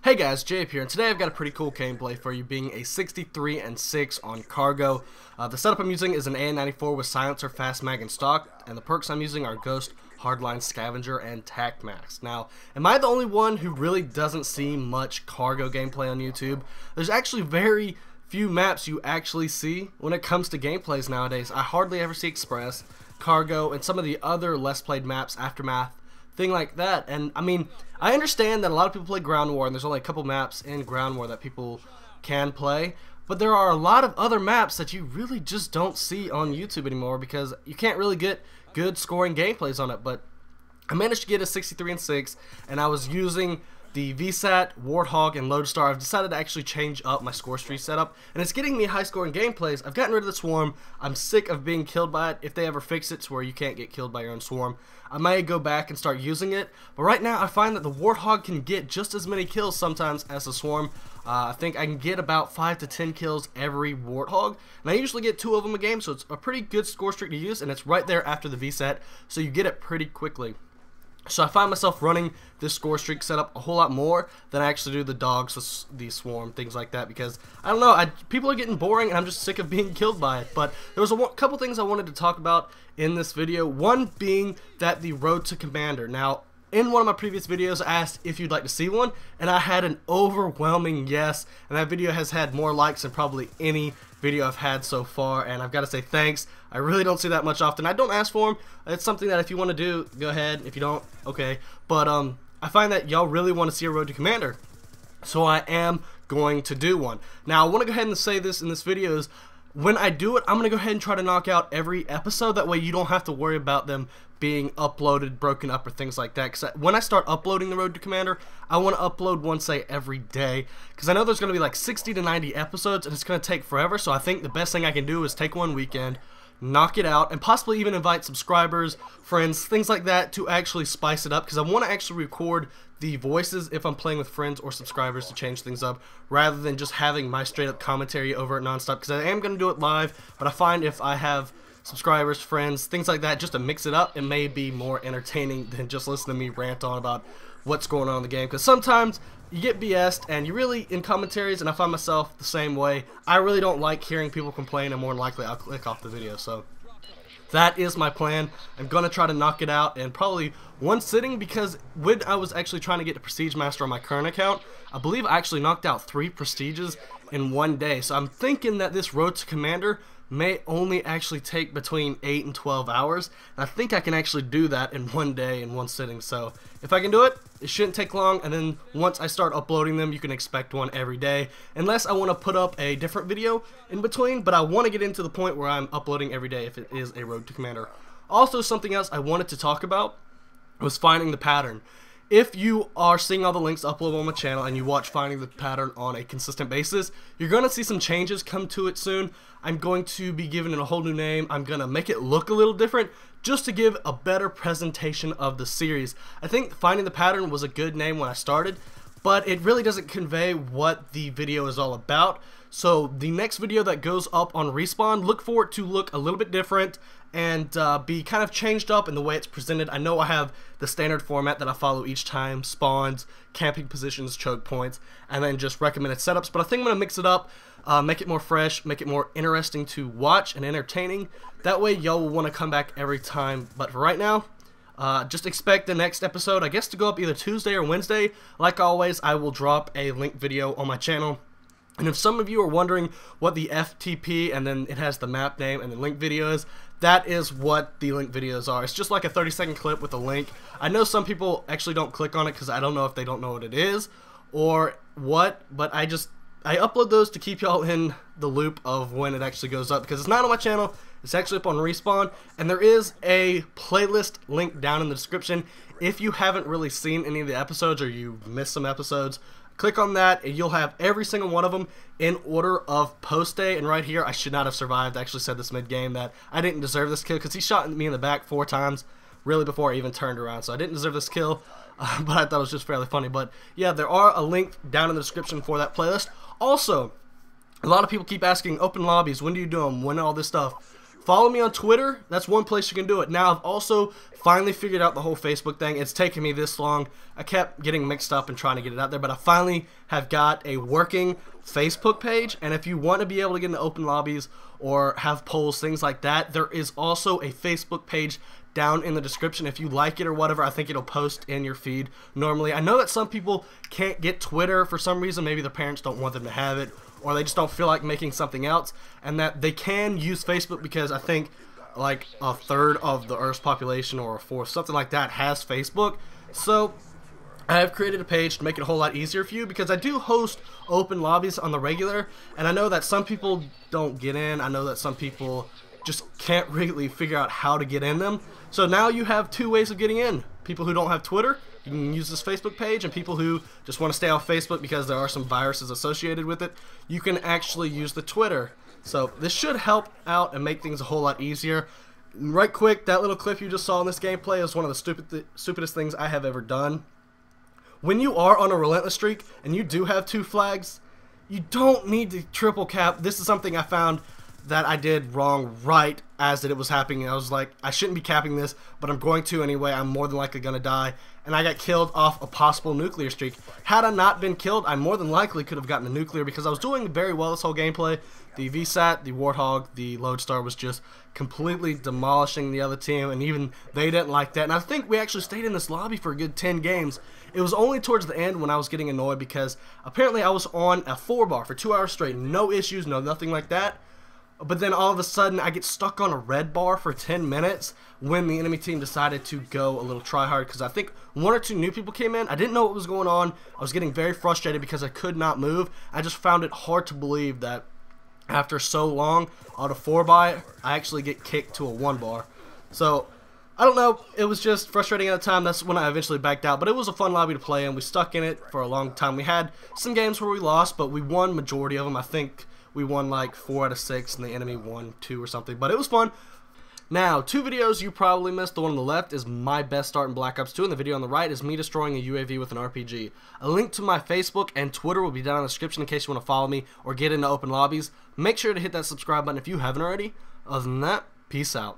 Hey guys, Jape here, and today I've got a pretty cool gameplay for you, being a 63-6 on cargo. The setup I'm using is an AN94 with silencer, fast mag, and stock, and the perks I'm using are Ghost, Hardline, Scavenger, and Tac Max. Now, am I the only one who really doesn't see much cargo gameplay on YouTube? There's actually very few maps you actually see when it comes to gameplays nowadays. I hardly ever see Express, Cargo, and some of the other less played maps, Aftermath, thing like that. And I mean, I understand that a lot of people play Ground War and there's only a couple maps in Ground War that people can play, but there are a lot of other maps that you really just don't see on YouTube anymore because you can't really get good scoring gameplays on it. But I managed to get a 63-6, and I was using the Vsat, Warthog, and Lodestar. I've decided to actually change up my score tree setup, and it's getting me high scoring gameplays. I've gotten rid of the swarm. I'm sick of being killed by it. If they ever fix it to where you can't get killed by your own swarm, I may go back and start using it. But right now I find that the Warthog can get just as many kills sometimes as the swarm. I think I can get about 5 to 10 kills every Warthog, and I usually get 2 of them a game, so it's a pretty good score streak to use, and it's right there after the Vsat, so you get it pretty quickly. So I find myself running this score streak setup a whole lot more than I actually do the dogs, the swarm, things like that, because I don't know, people are getting boring and I'm just sick of being killed by it. But there was a couple things I wanted to talk about in this video, one being that the road to commander. Now, in one of my previous videos, I asked if you'd like to see one, and I had an overwhelming yes, and that video has had more likes than probably any video I've had so far, and I've got to say thanks. I really don't see that much often. I don't ask for them. It's something that if you want to do, go ahead. If you don't, okay. But I find that y'all really want to see a road to commander, so I am going to do one. Now, I want to go ahead and say this in this video is, when I do it, I'm going to go ahead and try to knock out every episode. That way you don't have to worry about them being uploaded, broken up, or things like that. Because when I start uploading the Road to Commander, I want to upload one, say, every day. Because I know there's going to be like 60 to 90 episodes, and it's going to take forever. So I think the best thing I can do is take one weekend, knock it out, and possibly even invite subscribers, friends, things like that to actually spice it up. Because I want to actually record the voices if I'm playing with friends or subscribers to change things up, rather than just having my straight up commentary over it nonstop, because I am going to do it live, but I find if I have subscribers, friends, things like that, just to mix it up, it may be more entertaining than just listening to me rant on about what's going on in the game, because sometimes you get BS'd and you really, in commentaries, and I find myself the same way, I really don't like hearing people complain, and more than likely I'll click off the video. So that is my plan. I'm going to try to knock it out in probably one sitting, because when I was actually trying to get to Prestige Master on my current account, I believe I actually knocked out 3 Prestiges in one day. So I'm thinking that this Road to Commander may only actually take between 8 and 12 hours. And I think I can actually do that in one day, in one sitting. So if I can do it, it shouldn't take long. And then once I start uploading them, you can expect one every day. Unless I want to put up a different video in between. But I want to get into the point where I'm uploading every day if it is a Road to Commander. Also, something else I wanted to talk about was finding the pattern. If you are seeing all the links uploaded on my channel and you watch Finding the Pattern on a consistent basis, you're going to see some changes come to it soon. I'm going to be giving it a whole new name. I'm going to make it look a little different just to give a better presentation of the series. I think Finding the Pattern was a good name when I started, but it really doesn't convey what the video is all about. So the next video that goes up on Respawn, look for it to look a little bit different and be kind of changed up in the way it's presented. I know I have the standard format that I follow each time: spawns, camping positions, choke points, and then just recommended setups. But I think I'm going to mix it up, make it more fresh, make it more interesting to watch and entertaining. That way y'all will want to come back every time. But for right now, just expect the next episode, I guess, to go up either Tuesday or Wednesday. Like always, I will drop a link video on my channel. And if some of you are wondering what the FTP, and then it has the map name and the link video is, that is what the link videos are. It's just like a 30-second clip with a link. I know some people actually don't click on it because I don't know if they don't know what it is or what, but I upload those to keep y'all in the loop of when it actually goes up, because it's not on my channel, it's actually up on Respawn, and there is a playlist link down in the description. If you haven't really seen any of the episodes or you missed some episodes, click on that and you'll have every single one of them in order of post day. And right here, I should not have survived. I actually said this mid-game that I didn't deserve this kill because he shot me in the back 4 times really before I even turned around. So I didn't deserve this kill, but I thought it was just fairly funny. But yeah, there are a link down in the description for that playlist. Also, a lot of people keep asking, open lobbies, when do you do them, when all this stuff. Follow me on Twitter. That's one place you can do it. Now, I've also finally figured out the whole Facebook thing. It's taken me this long. I kept getting mixed up and trying to get it out there, but I finally have got a working Facebook page. And if you want to be able to get into open lobbies or have polls, things like that, there is also a Facebook page down in the description. If you like it or whatever, I think it'll post in your feed normally. I know that some people can't get Twitter for some reason. Maybe their parents don't want them to have it, or they just don't feel like making something else, and that they can use Facebook because I think like a third of the Earth's population, or a fourth, something like that, has Facebook. So I have created a page to make it a whole lot easier for you, because I do host open lobbies on the regular, and I know that some people don't get in. I know that some people just can't really figure out how to get in them. So now you have two ways of getting in. People who don't have Twitter, you can use this Facebook page, and people who just want to stay off Facebook because there are some viruses associated with it, you can actually use the Twitter. So this should help out and make things a whole lot easier. Right quick, that little clip you just saw in this gameplay is one of the stupidest things I have ever done. When you are on a relentless streak and you do have 2 flags, you don't need to triple cap. This is something I found that I did wrong right as it was happening. I was like, I shouldn't be capping this, but I'm going to anyway. I'm more than likely going to die. And I got killed off a possible nuclear streak. Had I not been killed, I more than likely could have gotten a nuclear, because I was doing very well this whole gameplay. The Vsat, the Warthog, the Lodestar was just completely demolishing the other team, and even they didn't like that. And I think we actually stayed in this lobby for a good 10 games. It was only towards the end when I was getting annoyed, because apparently I was on a 4-bar for 2 hours straight. No issues, no nothing like that. But then all of a sudden I get stuck on a red bar for 10 minutes when the enemy team decided to go a little try hard, because I think 1 or 2 new people came in. I didn't know what was going on. I was getting very frustrated because I could not move. I just found it hard to believe that after so long on a 4-bar, I actually get kicked to a 1-bar. So I don't know, it was just frustrating at the time. That's when I eventually backed out, but it was a fun lobby to play, and we stuck in it for a long time. We had some games where we lost, but we won majority of them. I think we won like 4 out of 6, and the enemy won 2 or something, but it was fun. Now, 2 videos you probably missed. The one on the left is my best start in Black Ops 2, and the video on the right is me destroying a UAV with an RPG. A link to my Facebook and Twitter will be down in the description in case you want to follow me or get into open lobbies. Make sure to hit that subscribe button if you haven't already. Other than that, peace out.